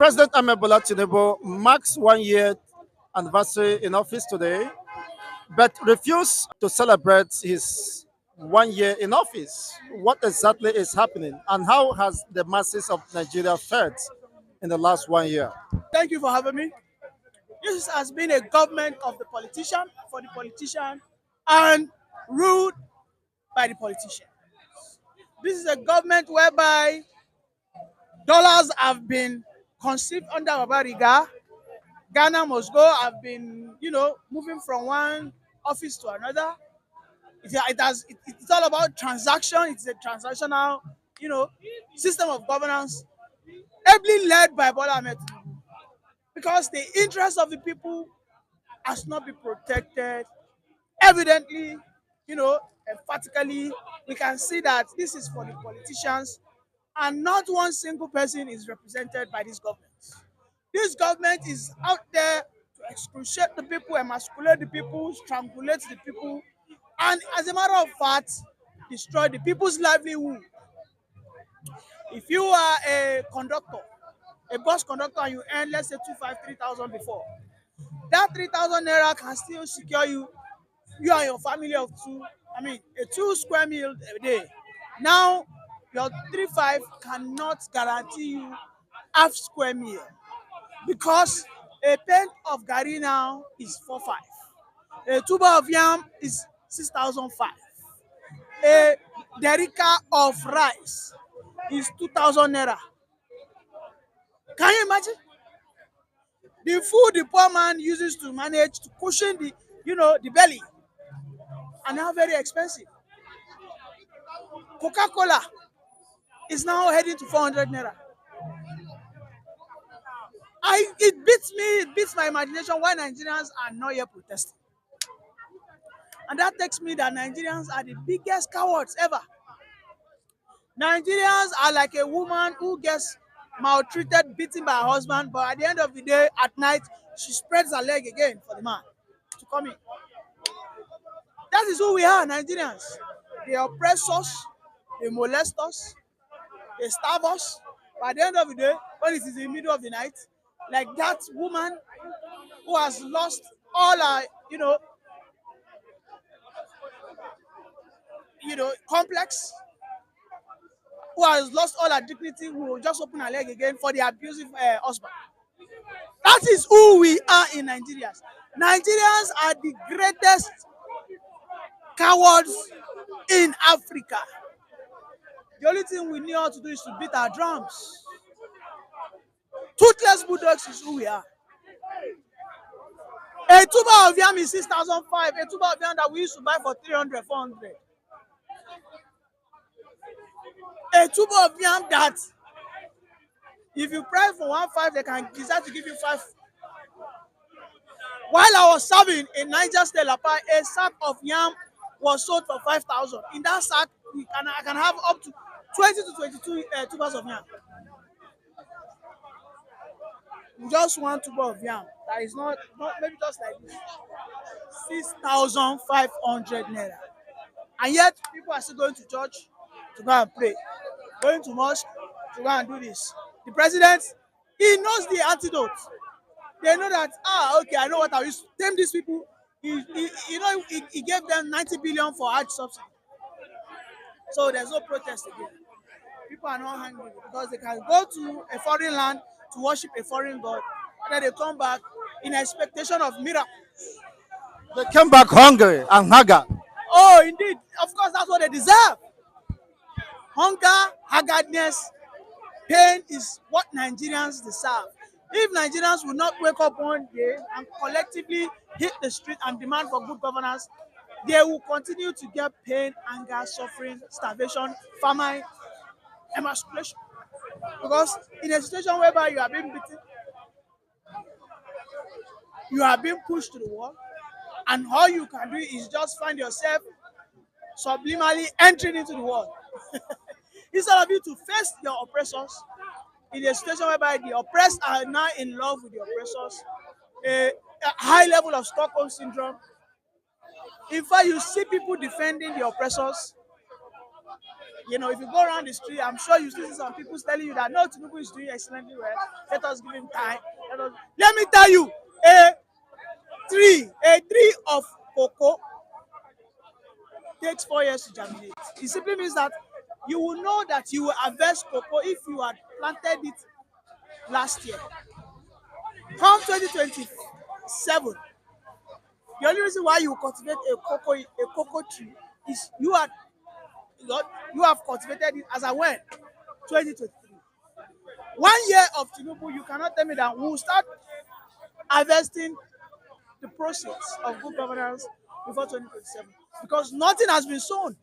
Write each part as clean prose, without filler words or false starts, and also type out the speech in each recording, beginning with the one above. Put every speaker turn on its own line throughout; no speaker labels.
President Bola Tinubu marks 1 year anniversary in office today, but refused to celebrate his 1 year in office. What exactly is happening, and how has the masses of Nigeria fared in the last 1 year?
Thank you for having me. This has been a government of the politician, for the politician, and ruled by the politician. This is a government whereby dollars have been conceived under Babariga. Ghana must go have been, moving from one office to another. It's all about transaction. It's a transactional, you know, system of governance, ably led by Bola Ahmed Tinubu, because the interest of the people has not been protected. Evidently, emphatically, we can see that this is for the politicians, and not one single person is represented by this government. This government is out there to excruciate the people, emasculate the people, strangulate the people, and as a matter of fact, destroy the people's livelihood. If you are a conductor, a bus conductor, and you earn, let's say, 3,000 before, that 3,000 naira can still secure you and your family of two. I mean, a 2 square meal a day. Now, your 3,500 cannot guarantee you half square meal, because a pint of gari now is 4,500. A tuber of yam is 6,500. A derica of rice is 2,000 naira. Can you imagine? The food the poor man uses to manage to cushion the belly are now very expensive. Coca-Cola is now heading to 400 naira. It beats my imagination why Nigerians are not yet protesting. And that takes me that Nigerians are the biggest cowards ever. Nigerians are like a woman who gets maltreated, beaten by her husband, but at the end of the day, at night, she spreads her leg again for the man to come in. That is who we are, Nigerians. They oppress us, they molest us, they starve us. But at the end of the day, when it is in the middle of the night, like that woman who has lost all her, complex, who has lost all her dignity, who will just open her leg again for the abusive husband. That is who we are in Nigeria. Nigerians are the greatest cowards in Africa. The only thing we know how to do is to beat our drums. Toothless bulldogs is who we are. A tuber of yam is 6,500. A tuber of yam that we used to buy for 300, 400. A tuber of yam that if you price for 1,500, they can decide to give you 5. While I was serving in Niger State, Lapa, a sack of yam was sold for 5,000. In that sack, I can have up to 20 to 22 tubers of yam. Just one tuber of yam that is not maybe just like this, 6,500 naira. And yet, people are still going to church to go and pray, going to mosque to go and do this. The president, he knows the antidote. They know that, okay, I know what I used to tame these people. He gave them 90 billion for Hajj subsidy. So there's no protest again. People are not hungry because they can go to a foreign land to worship a foreign god, and then they come back in expectation of miracle.
They came back hungry and Haggard.
Oh, indeed. Of course, that's what they deserve. Hunger, haggardness, pain is what Nigerians deserve. If Nigerians will not wake up one day and collectively hit the street and demand for good governance, they will continue to get pain, anger, suffering, starvation, famine, emasculation. Because in a situation whereby you are being beaten, you are being pushed to the wall, and all you can do is just find yourself subliminally entering into the wall. Instead of you to face your oppressors, in a situation whereby the oppressed are now in love with the oppressors, a high level of Stockholm syndrome. In fact, you see people defending the oppressors if you go around the street, I'm sure you still see some people telling you that no, Tinubu is doing excellently well. Let us give him time. Let me tell you, a tree of cocoa takes 4 years to germinate. It simply means that you will know that you will harvest cocoa if you had planted it last year. Come 2027, the only reason why you cultivate a cocoa tree is you have cultivated it as I went 2023. 1 year of Tinubu, you cannot tell me that we will start harvesting the proceeds of good governance before 2027 because nothing has been sown,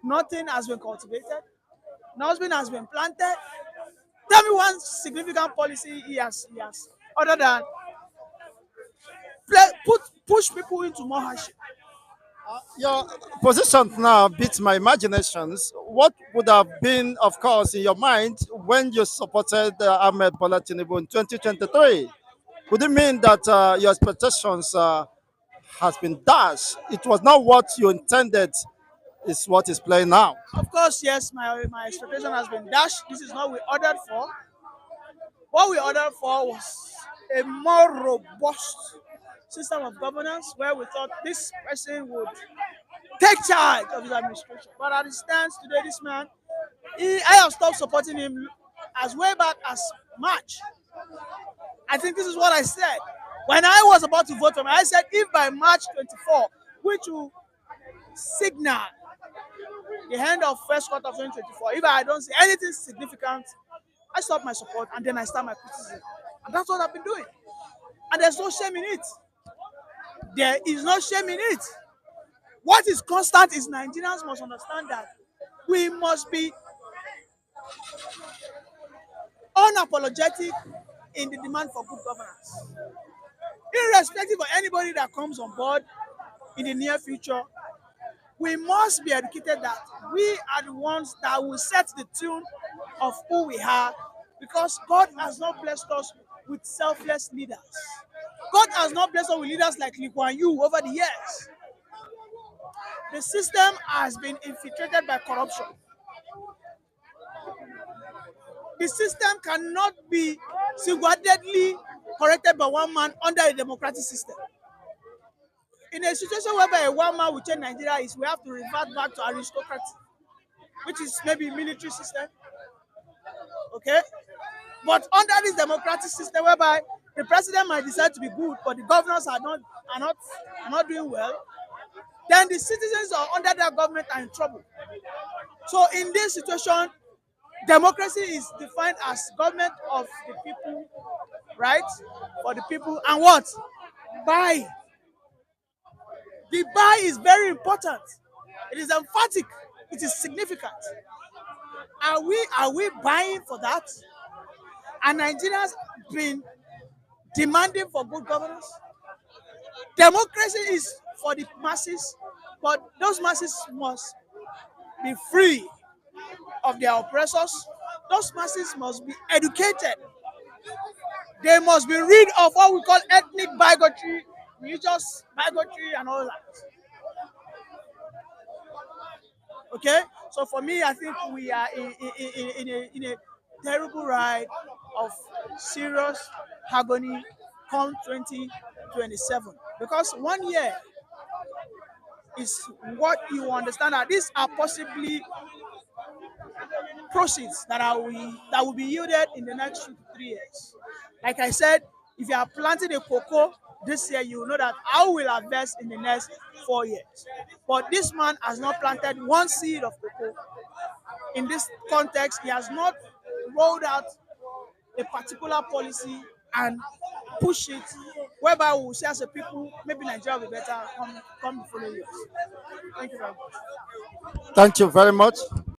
nothing has been cultivated, nothing has been planted. Tell me one significant policy he has other than push people into more hardship.
Your position now beats my imaginations. What would have been, of course, in your mind when you supported Ahmed Bola Tinubu in 2023? Could it mean that your expectations has been dashed? It was not what you intended, is what is playing now.
Of course, yes, my expectation has been dashed. This is not what we ordered for. What we ordered for was a more robust system of governance where we thought this person would take charge of his administration. But as it stands today, this man, I have stopped supporting him as way back as March. I think this is what I said. When I was about to vote for him, I said if by March 24, which will signal the end of first quarter of 2024, if I don't see anything significant, I stop my support and then I start my criticism. And that's what I've been doing. And there's no shame in it. There is no shame in it. What is constant is Nigerians must understand that we must be unapologetic in the demand for good governance. Irrespective of anybody that comes on board in the near future, we must be educated that we are the ones that will set the tune of who we are because God has not blessed us with selfless leaders. God has not blessed us with leaders like Lee Kuan Yew over the years. The system has been infiltrated by corruption. The system cannot be single-handedly corrected by one man under a democratic system. In a situation whereby a one man will change Nigeria, is we have to revert back to aristocracy, which is maybe military system. Okay? But under this democratic system whereby the president might decide to be good, but the governors are not doing well, then the citizens are under their government are in trouble. So in this situation, democracy is defined as government of the people, right? For the people, and what? By. The buy is very important. It is emphatic. It is significant. Are we buying for that? And Nigerians been demanding for good governance. Democracy is for the masses, but those masses must be free of their oppressors. Those masses must be educated. They must be rid of what we call ethnic bigotry, religious bigotry, and all that. Okay, so for me, I think we are in a terrible ride of serious agony come 2027 because 1 year is what you understand that these are possibly proceeds that will be yielded in the next 2 to 3 years. Like I said, if you are planting a cocoa this year, you will know that I will harvest in the next 4 years. But this man has not planted one seed of cocoa. In this context, he has not rolled out a particular policy and push it, whereby we will say as a people, maybe Nigeria will be better come the following years. Thank you very much.
Thank you very much.